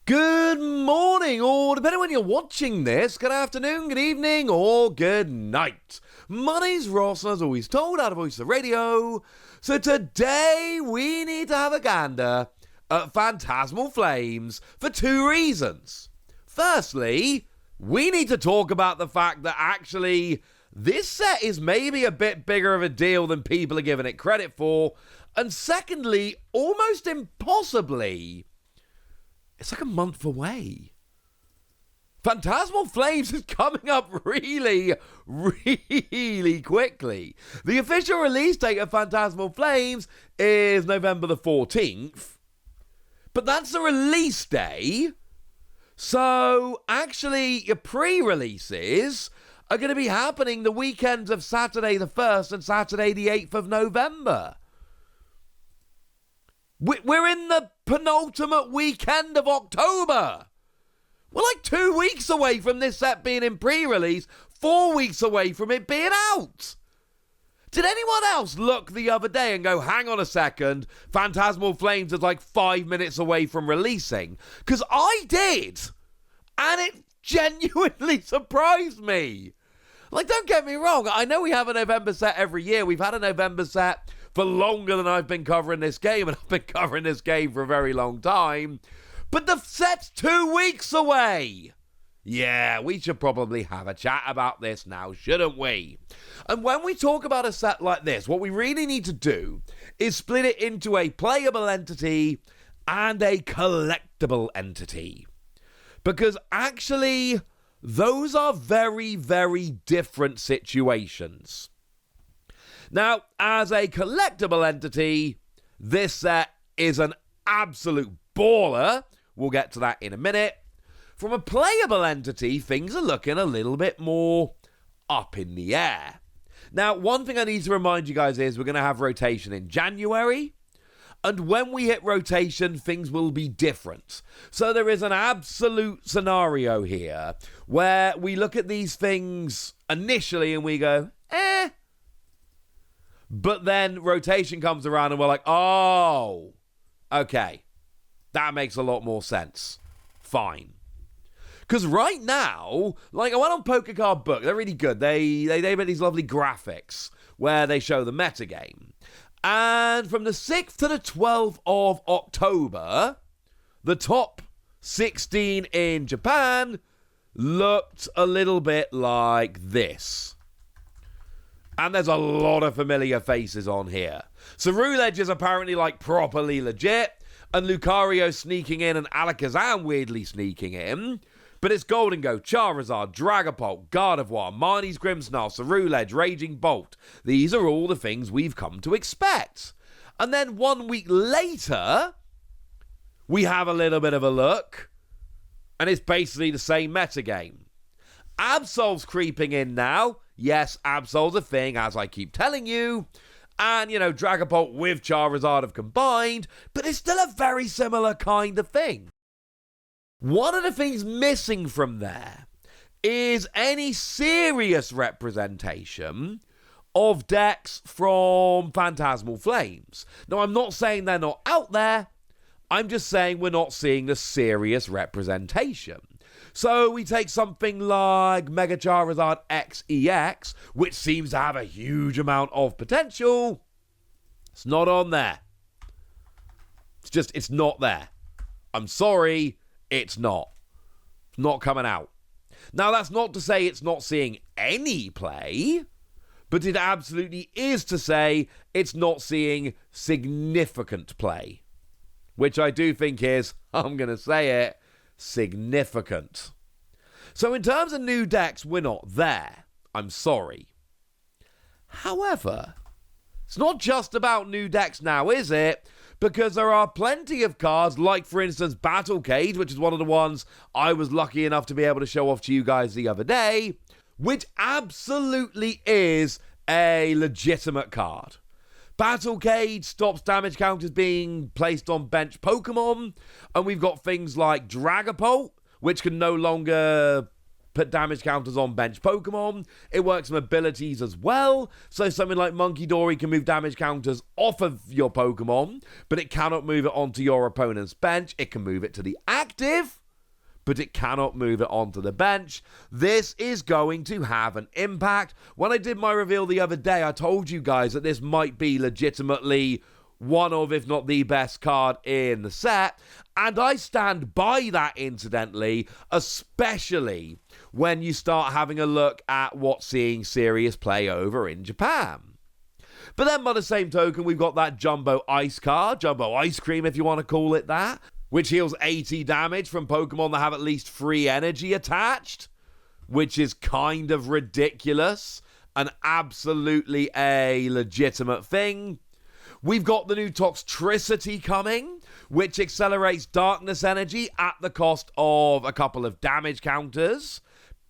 Good morning, or depending on when you're watching this, good afternoon, good evening, or good night. My name's Ross, and as always told, out of Voice of Radio. So today, we need to have a gander at Phantasmal Flames for two reasons. Firstly, we need to talk about the fact that actually, this set is maybe a bit bigger of a deal than people are giving it credit for. And secondly, almost impossibly, it's like a month away. Phantasmal Flames is coming up really quickly. The official release date of Phantasmal Flames is November the 14th. But that's the release day. So, actually, your pre-releases are going to be happening the weekends of Saturday the 1st and Saturday the 8th of November. We're in the penultimate weekend of October. We're like 2 weeks away from this set being in pre-release, 4 weeks away from it being out. Did anyone else look the other day and go, hang on a second, Phantasmal Flames is like 5 minutes away from releasing? Because I did, and it genuinely surprised me. Like, don't get me wrong, I know we have a November set every year. We've had a November set for longer than I've been covering this game, and I've been covering this game for a very long time. But the set's 2 weeks away. Yeah, we should probably have a chat about this now, shouldn't we? And when we talk about a set like this, what we really need to do is split it into a playable entity and a collectible entity. Because actually, those are very, very different situations. Now, as a collectible entity, this set is an absolute baller. We'll get to that in a minute. From a playable entity, things are looking a little bit more up in the air. Now, one thing I need to remind you guys is we're going to have rotation in January. And when we hit rotation, things will be different. So there is an absolute scenario here where we look at these things initially and we go, eh. But then rotation comes around and we're like, oh, okay. That makes a lot more sense. Fine. Because right now, like I went on Poker Card Book, they're really good. They make these lovely graphics where they show the metagame. And from the 6th to the 12th of October, the top 16 in Japan looked a little bit like this. And there's a lot of familiar faces on here. Cerulege is apparently like properly legit, and Lucario sneaking in and Alakazam weirdly sneaking in. But it's Golden Go, Charizard, Dragapult, Gardevoir, Marnie's Grimmsnarl, Cerulege, Raging Bolt. These are all the things we've come to expect. And then 1 week later, we have a little bit of a look, and it's basically the same metagame. Absol's creeping in now. Yes, Absol's a thing, as I keep telling you. And, you know, Dragapult with Charizard have combined, but it's still a very similar kind of thing. One of the things missing from there is any serious representation of decks from Phantasmal Flames. Now, I'm not saying they're not out there. I'm just saying we're not seeing the serious representation. So we take something like Mega Charizard XEX, which seems to have a huge amount of potential. It's not on there. It's not there. I'm sorry, it's not. It's not coming out. Now, that's not to say it's not seeing any play, but it absolutely is to say it's not seeing significant play. Which I do think is, I'm going to say it, significant. So in terms of new decks, we're not there. I'm sorry. However, it's not just about new decks now, is it? Because there are plenty of cards, like for instance Battle Cage, which is one of the ones I was lucky enough to be able to show off to you guys the other day, which absolutely is a legitimate card. Battle Cage stops damage counters being placed on bench Pokemon, and we've got things like Dragapult, which can no longer put damage counters on bench Pokemon. It works with abilities as well. So something like Monkey Dory can move damage counters off of your Pokemon, but it cannot move it onto your opponent's bench. It can move it to the active, but it cannot move it onto the bench. This is going to have an impact. When I did my reveal the other day, I told you guys that this might be legitimately one of, if not the best card in the set, and I stand by that, incidentally, especially when you start having a look at what's seeing serious play over in Japan. But then by the same token, we've got that Jumbo Ice card, Jumbo Ice Cream if you want to call it that, which heals 80 damage from Pokemon that have at least 3 energy attached, which is kind of ridiculous and absolutely a legitimate thing. We've got the new Toxtricity coming, which accelerates darkness energy at the cost of a couple of damage counters.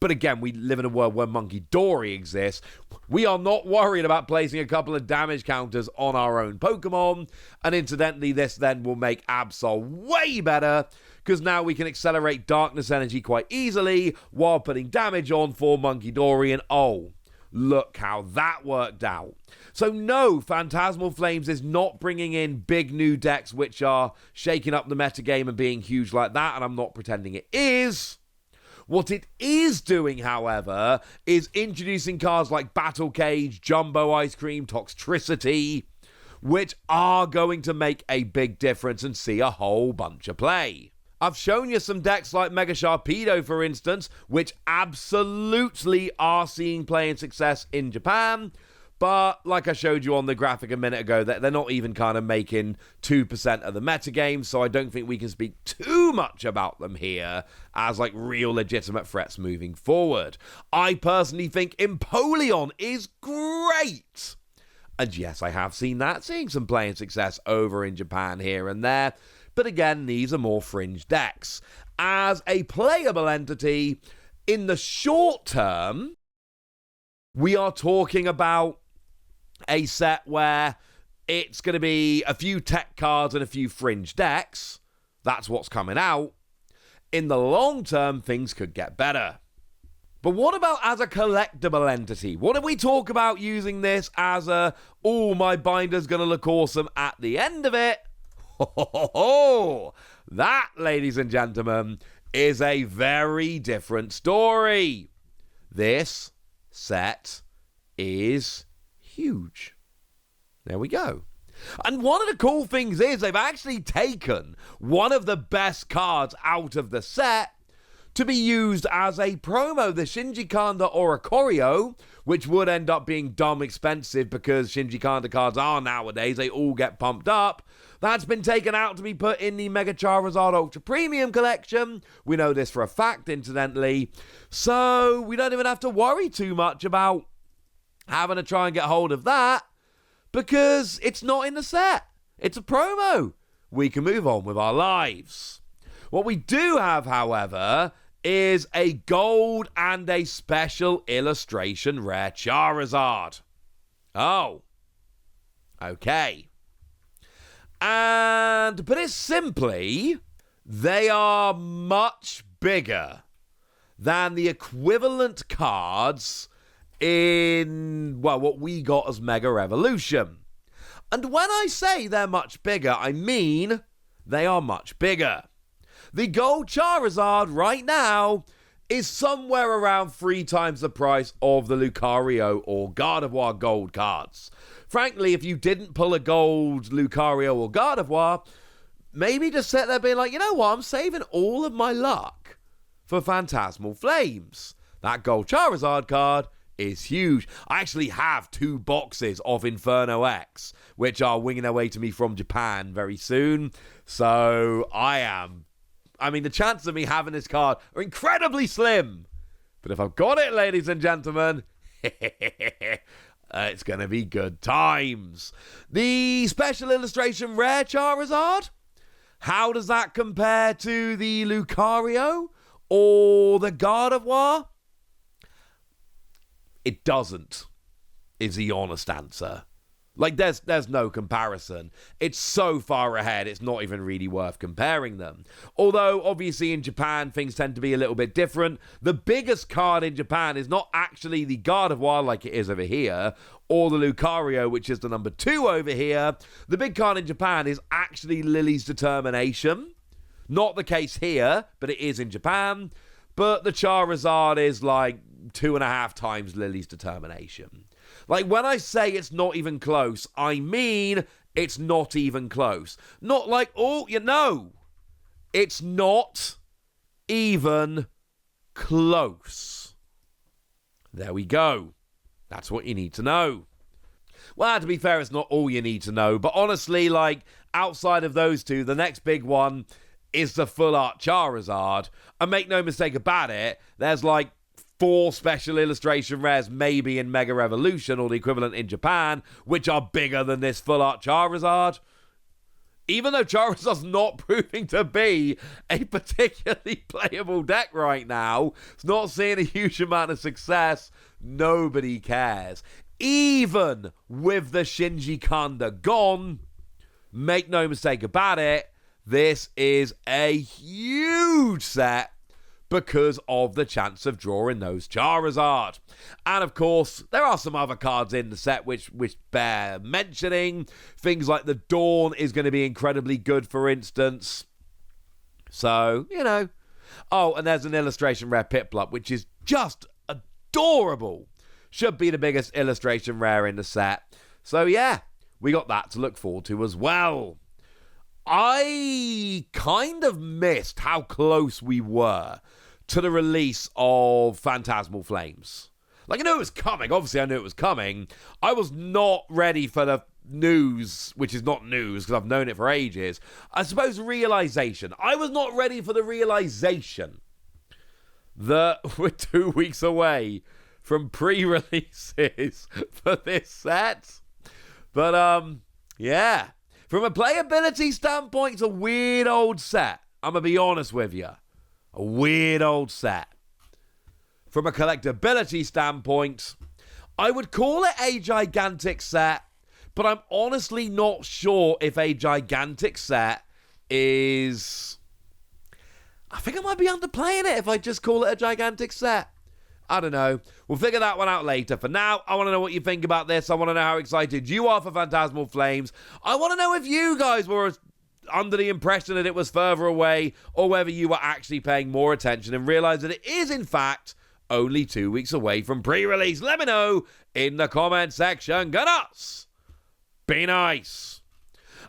But again, we live in a world where Monkey Dory exists. We are not worried about placing a couple of damage counters on our own Pokemon. And incidentally, this then will make Absol way better, because now we can accelerate darkness energy quite easily while putting damage on for Monkey Dory. And oh, look how that worked out. So no, Phantasmal Flames is not bringing in big new decks which are shaking up the metagame and being huge like that, and I'm not pretending it is. What it is doing, however, is introducing cards like Battle Cage, Jumbo Ice Cream, Toxtricity, which are going to make a big difference and see a whole bunch of play. I've shown you some decks like Mega Sharpedo, for instance, which absolutely are seeing play and success in Japan. But like I showed you on the graphic a minute ago, they're not even kind of making 2% of the metagame, so I don't think we can speak too much about them here as like real legitimate threats moving forward. I personally think Empoleon is great. And yes, I have seen that, seeing some play and success over in Japan here and there. But again, these are more fringe decks. As a playable entity, in the short term, we are talking about a set where it's going to be a few tech cards and a few fringe decks. That's what's coming out. In the long term, things could get better. But what about as a collectible entity? What if we talk about using this as a, oh, my binder's going to look awesome at the end of it? That, ladies and gentlemen, is a very different story. This set is huge. There we go. And one of the cool things is they've actually taken one of the best cards out of the set to be used as a promo, the Shinji Kanda Oricorio, which would end up being dumb expensive because Shinji Kanda cards are nowadays, they all get pumped up. That's been taken out to be put in the Mega Charizard Ultra Premium Collection. We know this for a fact, incidentally. So we don't even have to worry too much about having to try and get hold of that because it's not in the set. It's a promo. We can move on with our lives. What we do have, however, is a gold and a special illustration rare Charizard. Oh. Okay. And to put it simply, they are much bigger than the equivalent cards in, well, what we got as Mega Revolution. And when I say they're much bigger, I mean they are much bigger. The gold Charizard right now is somewhere around 3 times the price of the Lucario or Gardevoir gold cards. Frankly, if you didn't pull a gold Lucario or Gardevoir, maybe just sit there being like, you know what, I'm saving all of my luck for Phantasmal Flames. That gold Charizard card is huge. I actually have 2 boxes of Inferno X, which are winging their way to me from Japan very soon. So I mean, the chances of me having this card are incredibly slim. But if I've got it, ladies and gentlemen, it's going to be good times. The special illustration rare Charizard, how does that compare to the Lucario or the Gardevoir? It doesn't, is the honest answer. Like, there's no comparison. It's so far ahead, it's not even really worth comparing them. Although, obviously, in Japan, things tend to be a little bit different. The biggest card in Japan is not actually the Gardevoir, like it is over here, or the Lucario, which is the number 2 over here. The big card in Japan is actually Lily's Determination. Not the case here, but it is in Japan. But the Charizard is like 2.5 times Lily's Determination. Like, when I say it's not even close, I mean it's not even close. Not like, oh, you know, it's not even close. There we go. That's what you need to know. Well, to be fair, it's not all you need to know, but honestly, like, outside of those two, the next big one is the full art Charizard. And make no mistake about it, there's like 4 special illustration rares maybe in Mega Revolution or the equivalent in Japan, which are bigger than this full art Charizard. Even though Charizard's not proving to be a particularly playable deck right now, it's not seeing a huge amount of success, nobody cares. Even with the Shinji Kanda gone, make no mistake about it, this is a huge set because of the chance of drawing those Charizard. And of course, there are some other cards in the set which bear mentioning. Things like the Dawn is going to be incredibly good, for instance. So, you know. Oh, and there's an illustration rare Piplup, which is just adorable. Should be the biggest illustration rare in the set. So yeah, we got that to look forward to as well. I kind of missed how close we were to the release of Phantasmal Flames. Like, I knew it was coming. Obviously, I knew it was coming. I was not ready for the news, which is not news because I've known it for ages. I suppose realization. I was not ready for the realization that we're 2 weeks away from pre-releases for this set. But, yeah. From a playability standpoint, it's a weird old set. I'm going to be honest with you. A weird old set. From a collectability standpoint, I would call it a gigantic set, but I'm honestly not sure if a gigantic set is... I think I might be underplaying it if I just call it a gigantic set. I don't know. We'll figure that one out later. For now, I want to know what you think about this. I want to know how excited you are for Phantasmal Flames. I want to know if you guys were under the impression that it was further away, or whether you were actually paying more attention and realized that it is, in fact, only 2 weeks away from pre-release. Let me know in the comment section. Go nuts! Be nice!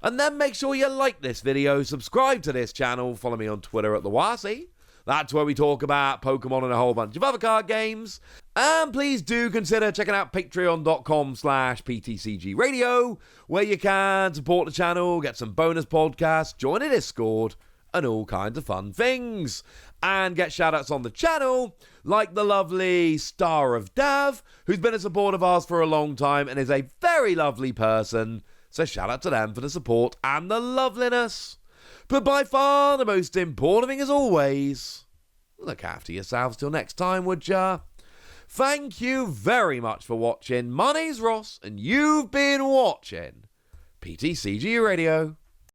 And then make sure you like this video, subscribe to this channel, follow me on Twitter at TheWasi. That's where we talk about Pokemon and a whole bunch of other card games. And please do consider checking out patreon.com/PTCG Radio, where you can support the channel, get some bonus podcasts, join a Discord, and all kinds of fun things. And get shoutouts on the channel, like the lovely Star of Dav, who's been a supporter of ours for a long time and is a very lovely person. So shout out to them for the support and the loveliness. But by far the most important thing, as always, look after yourselves till next time, would ya? Thank you very much for watching. My name's Ross, and you've been watching PTCG Radio.